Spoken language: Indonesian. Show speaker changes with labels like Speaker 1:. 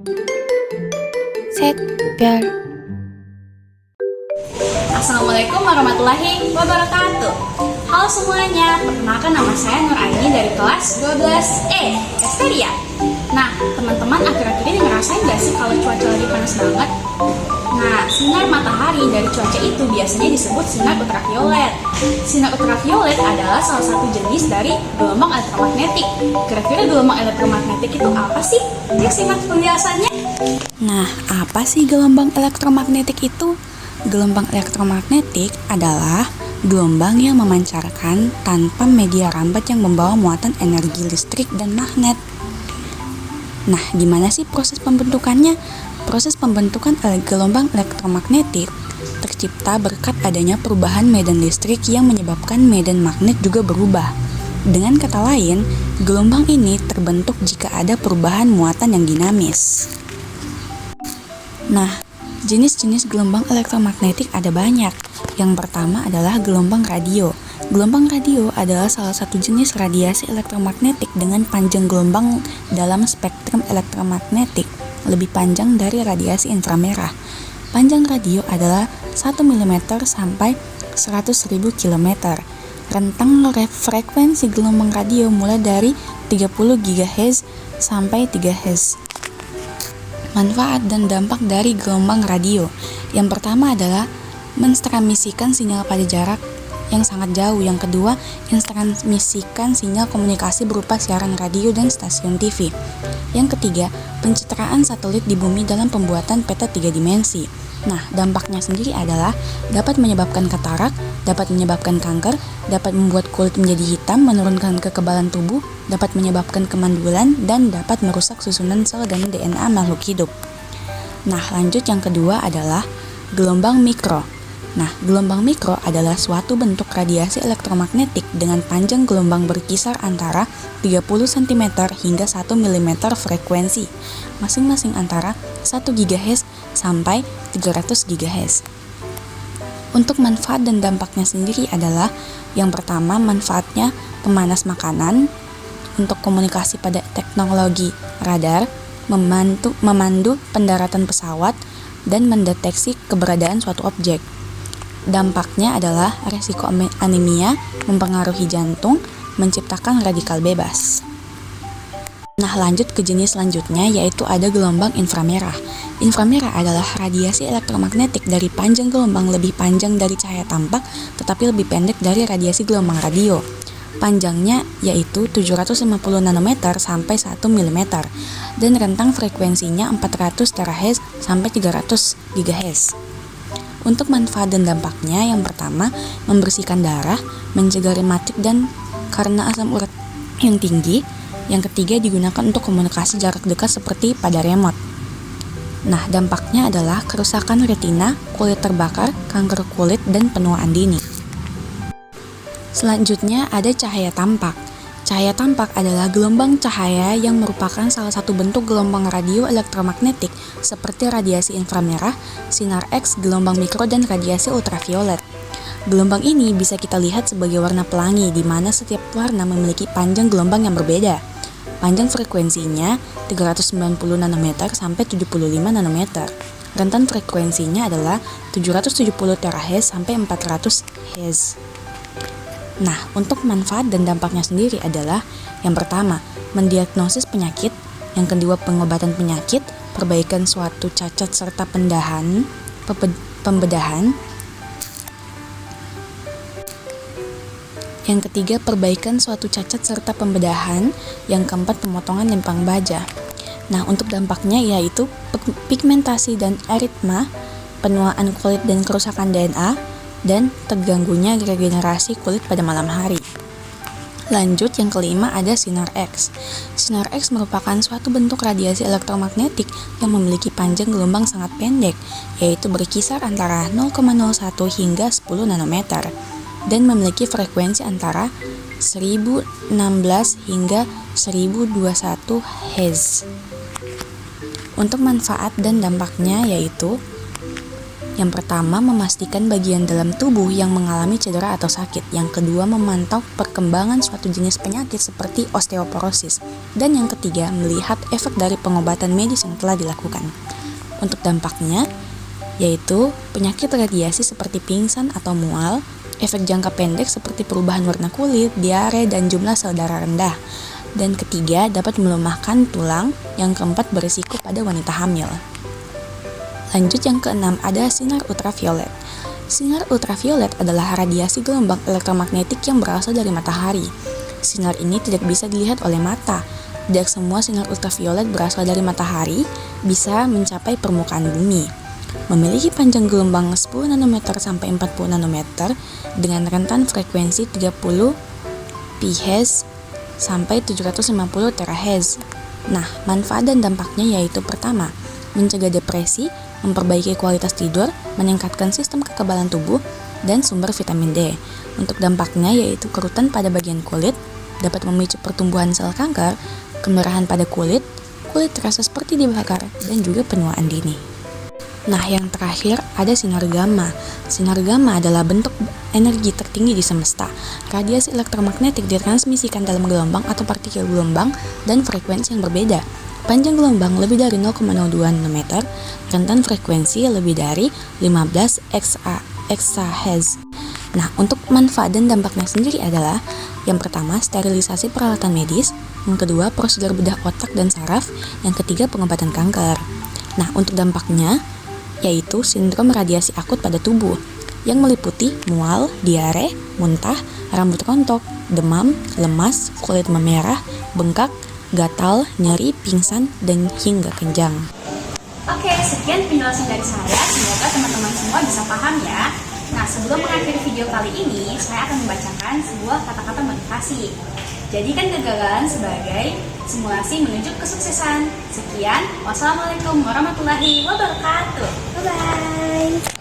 Speaker 1: Set, 별.
Speaker 2: Assalamualaikum warahmatullahi wabarakatuh. Halo semuanya, perkenalkan nama saya Nur Aini dari kelas 12E, Esteria. Nah, teman-teman akhir-akhir ini ngerasain gak sih kalau cuaca lagi panas banget? Nah, sinar matahari dari cuaca itu biasanya disebut sinar ultraviolet. Sinar ultraviolet adalah salah satu jenis dari gelombang elektromagnetik. Kira-kira gelombang elektromagnetik itu apa sih? Yuk simak penjelasannya.
Speaker 1: Nah, apa sih gelombang elektromagnetik itu? Gelombang elektromagnetik adalah gelombang yang memancarkan tanpa media rambat yang membawa muatan energi listrik dan magnet. Nah, gimana sih proses pembentukannya? Proses pembentukan gelombang elektromagnetik tercipta berkat adanya perubahan medan listrik yang menyebabkan medan magnet juga berubah. Dengan kata lain, gelombang ini terbentuk jika ada perubahan muatan yang dinamis. Nah, jenis-jenis gelombang elektromagnetik ada banyak. Yang pertama adalah gelombang radio. Gelombang radio adalah salah satu jenis radiasi elektromagnetik dengan panjang gelombang dalam spektrum elektromagnetik lebih panjang dari radiasi inframerah. Panjang radio adalah 1 mm sampai 100.000 km. Rentang frekuensi gelombang radio mulai dari 30 GHz sampai 3 Hz. Manfaat dan dampak dari gelombang radio. Yang pertama adalah mentransmisikan sinyal pada jarak yang sangat jauh. Yang kedua, mentransmisikan sinyal komunikasi berupa siaran radio dan stasiun TV. Yang ketiga, pencitraan satelit di bumi dalam pembuatan peta 3 dimensi. Nah, dampaknya sendiri adalah dapat menyebabkan katarak, dapat menyebabkan kanker, dapat membuat kulit menjadi hitam, menurunkan kekebalan tubuh, dapat menyebabkan kemandulan, dan dapat merusak susunan sel dan DNA makhluk hidup. Nah, lanjut yang kedua adalah gelombang mikro. Nah, gelombang mikro adalah suatu bentuk radiasi elektromagnetik dengan panjang gelombang berkisar antara 30 cm hingga 1 mm frekuensi, masing-masing antara 1 GHz sampai 300 GHz. Untuk manfaat dan dampaknya sendiri adalah yang pertama, manfaatnya pemanas makanan, untuk komunikasi pada teknologi radar, memandu pendaratan pesawat, dan mendeteksi keberadaan suatu objek. Dampaknya adalah resiko anemia, mempengaruhi jantung, menciptakan radikal bebas. Nah, lanjut ke jenis selanjutnya, yaitu ada gelombang inframerah. Inframerah adalah radiasi elektromagnetik dari panjang gelombang lebih panjang dari cahaya tampak, tetapi lebih pendek dari radiasi gelombang radio. Panjangnya yaitu 750 nanometer sampai 1 mm, dan rentang frekuensinya 400 THz sampai 300 GHz. Untuk manfaat dan dampaknya, yang pertama, membersihkan darah, mencegah rematik dan karena asam urat yang tinggi. Yang ketiga, digunakan untuk komunikasi jarak dekat seperti pada remote. Nah, dampaknya adalah kerusakan retina, kulit terbakar, kanker kulit, dan penuaan dini. Selanjutnya ada cahaya tampak. Cahaya tampak adalah gelombang cahaya yang merupakan salah satu bentuk gelombang radio elektromagnetik seperti radiasi inframerah, sinar X, gelombang mikro, dan radiasi ultraviolet. Gelombang ini bisa kita lihat sebagai warna pelangi, di mana setiap warna memiliki panjang gelombang yang berbeda. Panjang frekuensinya 390 nanometer sampai 75 nanometer. Rentan frekuensinya adalah 770 THz sampai 400 Hz. Nah, untuk manfaat dan dampaknya sendiri adalah yang pertama, mendiagnosis penyakit, yang kedua, pengobatan penyakit, perbaikan suatu cacat serta pembedahan, yang ketiga, perbaikan suatu cacat serta pembedahan, yang keempat, pemotongan lempang baja. Nah, untuk dampaknya yaitu pigmentasi dan eritma, penuaan kulit dan kerusakan DNA, dan terganggunya regenerasi kulit pada malam hari. Lanjut, yang kelima ada sinar X. Sinar X merupakan suatu bentuk radiasi elektromagnetik yang memiliki panjang gelombang sangat pendek, yaitu berkisar antara 0,01 hingga 10 nanometer, dan memiliki frekuensi antara 1016 hingga 1021 Hz. Untuk manfaat dan dampaknya yaitu Yang pertama, memastikan bagian dalam tubuh yang mengalami cedera atau sakit. Yang kedua, memantau perkembangan suatu jenis penyakit seperti osteoporosis. Dan yang ketiga, melihat efek dari pengobatan medis yang telah dilakukan. Untuk dampaknya, yaitu penyakit radiasi seperti pingsan atau mual, efek jangka pendek seperti perubahan warna kulit, diare, dan jumlah sel darah rendah. Dan ketiga, dapat melemahkan tulang. Yang keempat, berisiko pada wanita hamil. Lanjut yang keenam, ada sinar ultraviolet. Sinar ultraviolet adalah radiasi gelombang elektromagnetik yang berasal dari matahari. Sinar ini tidak bisa dilihat oleh mata. Tidak semua sinar ultraviolet berasal dari matahari bisa mencapai permukaan bumi. Memiliki panjang gelombang 10 nanometer sampai 40 nanometer dengan rentan frekuensi 30 pHz sampai 750 terahertz. Nah, manfaat dan dampaknya yaitu pertama, mencegah depresi, memperbaiki kualitas tidur, meningkatkan sistem kekebalan tubuh, dan sumber vitamin D. Untuk dampaknya yaitu kerutan pada bagian kulit, dapat memicu pertumbuhan sel kanker, kemerahan pada kulit terasa seperti dibakar, dan juga penuaan dini. Nah, yang terakhir ada sinar gamma. Sinar gamma adalah bentuk energi tertinggi di semesta. Radiasi elektromagnetik ditransmisikan dalam gelombang atau partikel gelombang dan frekuensi yang berbeda. Panjang gelombang lebih dari 0,02 nanometer, rentan frekuensi lebih dari 15 eksahertz. Nah, untuk manfaat dan dampaknya sendiri adalah yang pertama, sterilisasi peralatan medis, yang kedua, prosedur bedah otak dan saraf, yang ketiga, pengobatan kanker. Nah, untuk dampaknya yaitu sindrom radiasi akut pada tubuh yang meliputi mual, diare, muntah, rambut rontok, demam, lemas, kulit memerah, bengkak, gatal, nyeri, pingsan, dan hingga kejang.
Speaker 2: Oke, sekian penjelasan dari saya. Semoga teman-teman semua bisa paham ya. Nah, sebelum mengakhiri video kali ini, saya akan membacakan sebuah kata-kata motivasi. Jadikan kegagalan sebagai simulasi menuju kesuksesan. Sekian, wassalamualaikum warahmatullahi wabarakatuh. Bye-bye.